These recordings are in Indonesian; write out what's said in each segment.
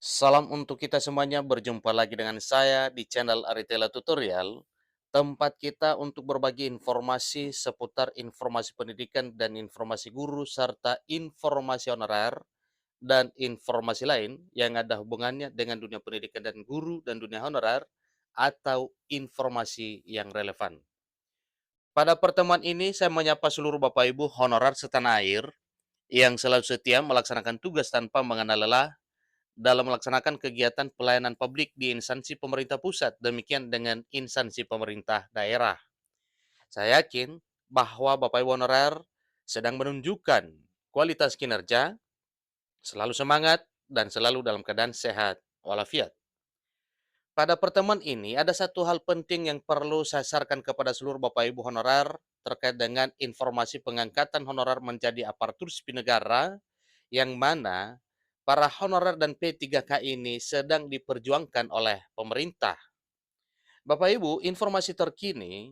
Salam untuk kita semuanya, berjumpa lagi dengan saya di channel Aritela Tutorial, tempat kita untuk berbagi informasi seputar informasi pendidikan dan informasi guru, serta informasi honorer dan informasi lain yang ada hubungannya dengan dunia pendidikan dan guru dan dunia honorer atau informasi yang relevan. Pada pertemuan ini, saya menyapa seluruh Bapak Ibu honorer setanah air yang selalu setia melaksanakan tugas tanpa mengenal lelah dalam melaksanakan kegiatan pelayanan publik di instansi pemerintah pusat, demikian dengan instansi pemerintah daerah. Saya yakin bahwa Bapak Ibu honorer sedang menunjukkan kualitas kinerja, selalu semangat, dan selalu dalam keadaan sehat walafiat. Pada pertemuan ini, ada satu hal penting yang perlu saya sarankan kepada seluruh Bapak Ibu honorer terkait dengan informasi pengangkatan honorer menjadi aparatur sipil negara yang mana para honorer dan P3K ini sedang diperjuangkan oleh pemerintah. Bapak Ibu, informasi terkini,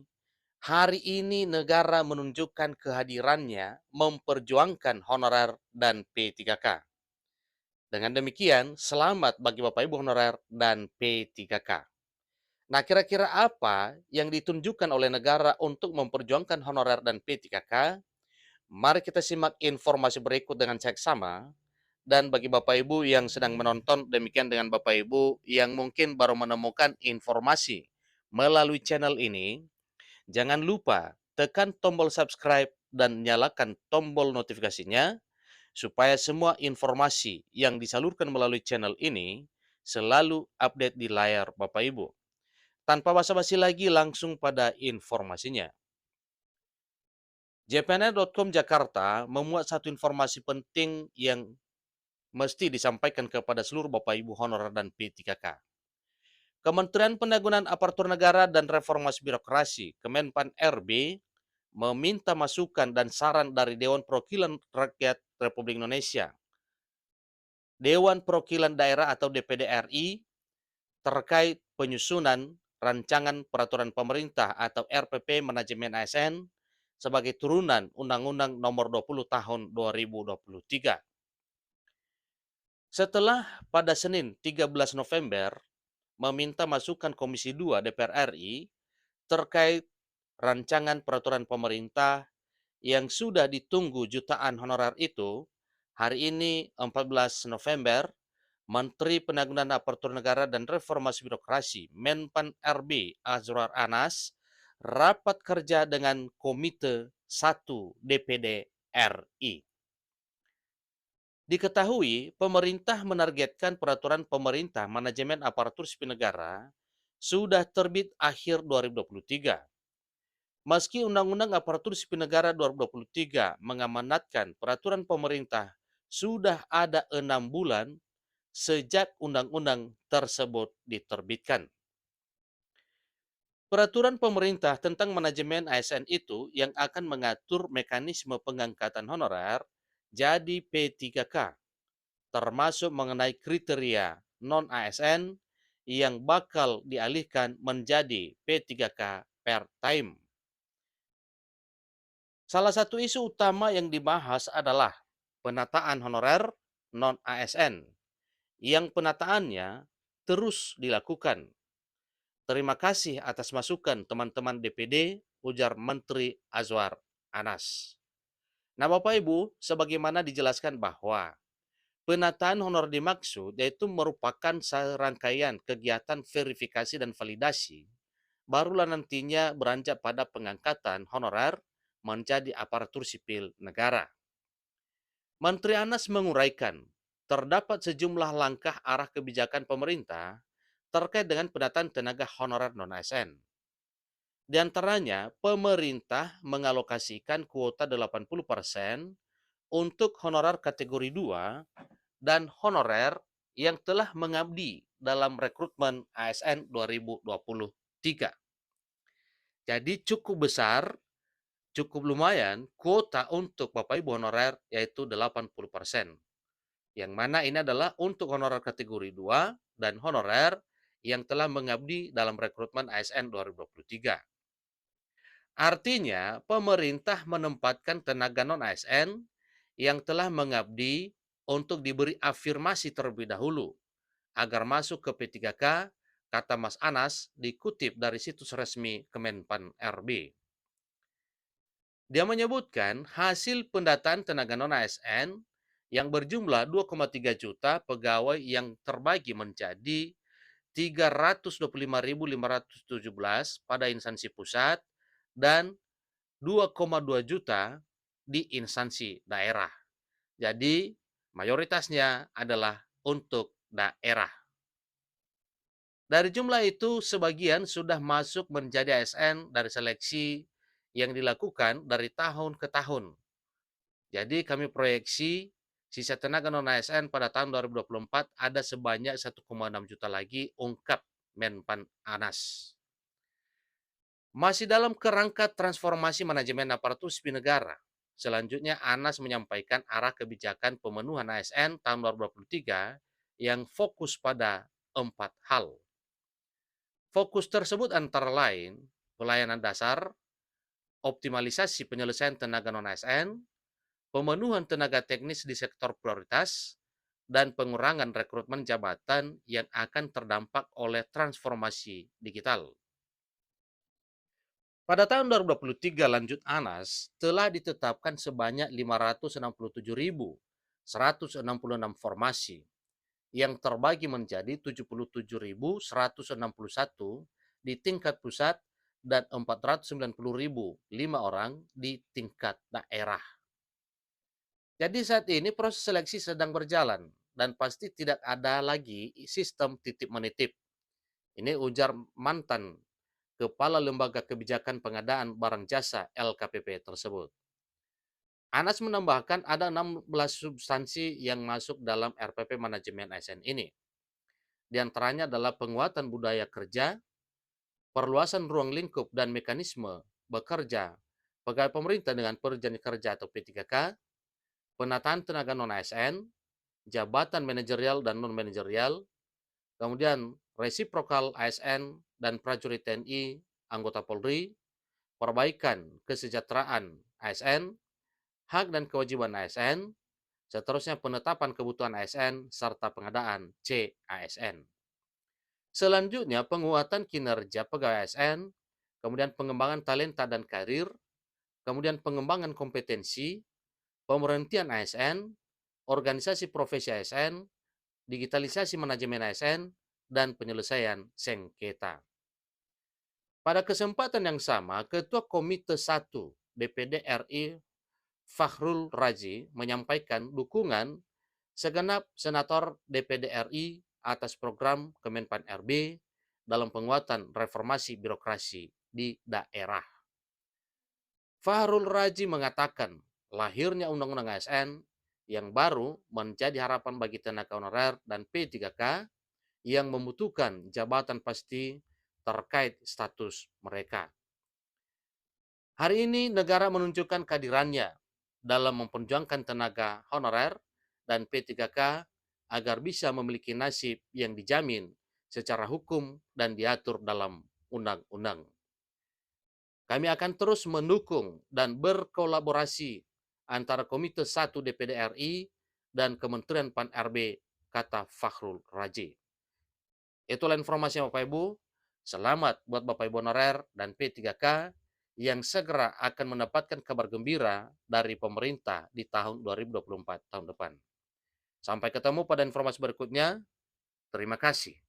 hari ini negara menunjukkan kehadirannya memperjuangkan honorer dan P3K. Dengan demikian, selamat bagi Bapak Ibu honorer dan P3K. Nah, kira-kira apa yang ditunjukkan oleh negara untuk memperjuangkan honorer dan P3K? Mari kita simak informasi berikut dengan seksama. Dan bagi Bapak Ibu yang sedang menonton, demikian dengan Bapak Ibu yang mungkin baru menemukan informasi melalui channel ini, jangan lupa tekan tombol subscribe dan nyalakan tombol notifikasinya supaya semua informasi yang disalurkan melalui channel ini selalu update di layar Bapak Ibu. Tanpa basa-basi lagi, langsung pada informasinya. jpnet.com Jakarta memuat satu informasi penting yang mesti disampaikan kepada seluruh Bapak Ibu honorer dan P3K. Kementerian Pendayagunaan Aparatur Negara dan Reformasi Birokrasi, Kemenpan RB, meminta masukan dan saran dari Dewan Perwakilan Rakyat Republik Indonesia, Dewan Perwakilan Daerah atau DPD RI, terkait penyusunan rancangan peraturan pemerintah atau RPP manajemen ASN sebagai turunan Undang-Undang Nomor 20 Tahun 2023. Setelah pada Senin 13 November meminta masukan Komisi 2 DPR RI terkait rancangan peraturan pemerintah yang sudah ditunggu jutaan honorer itu, hari ini 14 November, Menteri Pendayagunaan Aparatur Negara dan Reformasi Birokrasi Menpan RB Azwar Anas rapat kerja dengan Komite 1 DPD RI. Diketahui, pemerintah menargetkan peraturan pemerintah manajemen aparatur sipil negara sudah terbit akhir 2023. Meski Undang-Undang Aparatur Sipil Negara 2023 mengamanatkan peraturan pemerintah sudah ada 6 bulan sejak undang-undang tersebut diterbitkan. Peraturan pemerintah tentang manajemen ASN itu yang akan mengatur mekanisme pengangkatan honorer jadi P3K, termasuk mengenai kriteria non-ASN yang bakal dialihkan menjadi P3K per time. Salah satu isu utama yang dibahas adalah penataan honorer non-ASN, yang penataannya terus dilakukan. Terima kasih atas masukan teman-teman DPD, ujar Menteri Azwar Anas. Nah, Bapak Ibu, sebagaimana dijelaskan bahwa penataan honor dimaksud yaitu merupakan serangkaian kegiatan verifikasi dan validasi, barulah nantinya beranjak pada pengangkatan honorer menjadi aparatur sipil negara. Menteri Anas menguraikan, terdapat sejumlah langkah arah kebijakan pemerintah terkait dengan penataan tenaga honorer non-ASN. Di antaranya, pemerintah mengalokasikan kuota 80% untuk honorer kategori 2 dan honorer yang telah mengabdi dalam rekrutmen ASN 2023. Jadi cukup besar, cukup lumayan kuota untuk Bapak Ibu honorer yaitu 80%. Yang mana ini adalah untuk honorer kategori 2 dan honorer yang telah mengabdi dalam rekrutmen ASN 2023. Artinya, pemerintah menempatkan tenaga non-ASN yang telah mengabdi untuk diberi afirmasi terlebih dahulu agar masuk ke P3K, kata Mas Anas dikutip dari situs resmi Kemenpan RB. Dia menyebutkan hasil pendataan tenaga non-ASN yang berjumlah 2,3 juta pegawai yang terbagi menjadi 325.517 pada instansi pusat dan 2,2 juta di instansi daerah. Jadi, mayoritasnya adalah untuk daerah. Dari jumlah itu, sebagian sudah masuk menjadi ASN dari seleksi yang dilakukan dari tahun ke tahun. Jadi kami proyeksi sisa tenaga non-ASN pada tahun 2024 ada sebanyak 1,6 juta lagi, ungkap Menpan Anas. Masih dalam kerangka transformasi manajemen aparatur sipil negara, selanjutnya Anas menyampaikan arah kebijakan pemenuhan ASN tahun 2023 yang fokus pada 4 hal. Fokus tersebut antara lain pelayanan dasar, optimalisasi penyelesaian tenaga non-ASN, pemenuhan tenaga teknis di sektor prioritas, dan pengurangan rekrutmen jabatan yang akan terdampak oleh transformasi digital. Pada tahun 2023, lanjut Anas, telah ditetapkan sebanyak 567.166 formasi yang terbagi menjadi 77.161 di tingkat pusat dan 490.005 orang di tingkat daerah. Jadi saat ini proses seleksi sedang berjalan dan pasti tidak ada lagi sistem titip menitip. Ini ujar mantan Kepala Lembaga Kebijakan Pengadaan Barang Jasa LKPP tersebut. Anas menambahkan ada 16 substansi yang masuk dalam RPP manajemen ASN ini. Di antaranya adalah penguatan budaya kerja, perluasan ruang lingkup dan mekanisme bekerja pegawai pemerintah dengan perjanjian kerja atau P3K, penataan tenaga non-ASN, jabatan manajerial dan non-manajerial, kemudian resiprokal ASN dan prajurit TNI, anggota Polri, perbaikan kesejahteraan ASN, hak dan kewajiban ASN, seterusnya penetapan kebutuhan ASN, serta pengadaan CASN. Selanjutnya, penguatan kinerja pegawai ASN, kemudian pengembangan talenta dan karir, kemudian pengembangan kompetensi, pemberhentian ASN, organisasi profesi ASN, digitalisasi manajemen ASN, dan penyelesaian sengketa. Pada kesempatan yang sama, Ketua Komite 1 DPD RI Fakhrul Razi menyampaikan dukungan segenap senator DPD RI atas program Kemenpan RB dalam penguatan reformasi birokrasi di daerah. Fakhrul Razi mengatakan lahirnya Undang-Undang ASN yang baru menjadi harapan bagi tenaga honorer dan P3K yang membutuhkan jabatan pasti terkait status mereka. Hari ini negara menunjukkan kehadirannya dalam memperjuangkan tenaga honorer dan P3K agar bisa memiliki nasib yang dijamin secara hukum dan diatur dalam undang-undang. Kami akan terus mendukung dan berkolaborasi antara Komite 1 DPD RI dan Kementerian Pan RB, kata Fakhrul Razi. Itulah informasi Bapak Ibu. Selamat buat Bapak Ibu honorer dan P3K yang segera akan mendapatkan kabar gembira dari pemerintah di tahun 2024 tahun depan. Sampai ketemu pada informasi berikutnya. Terima kasih.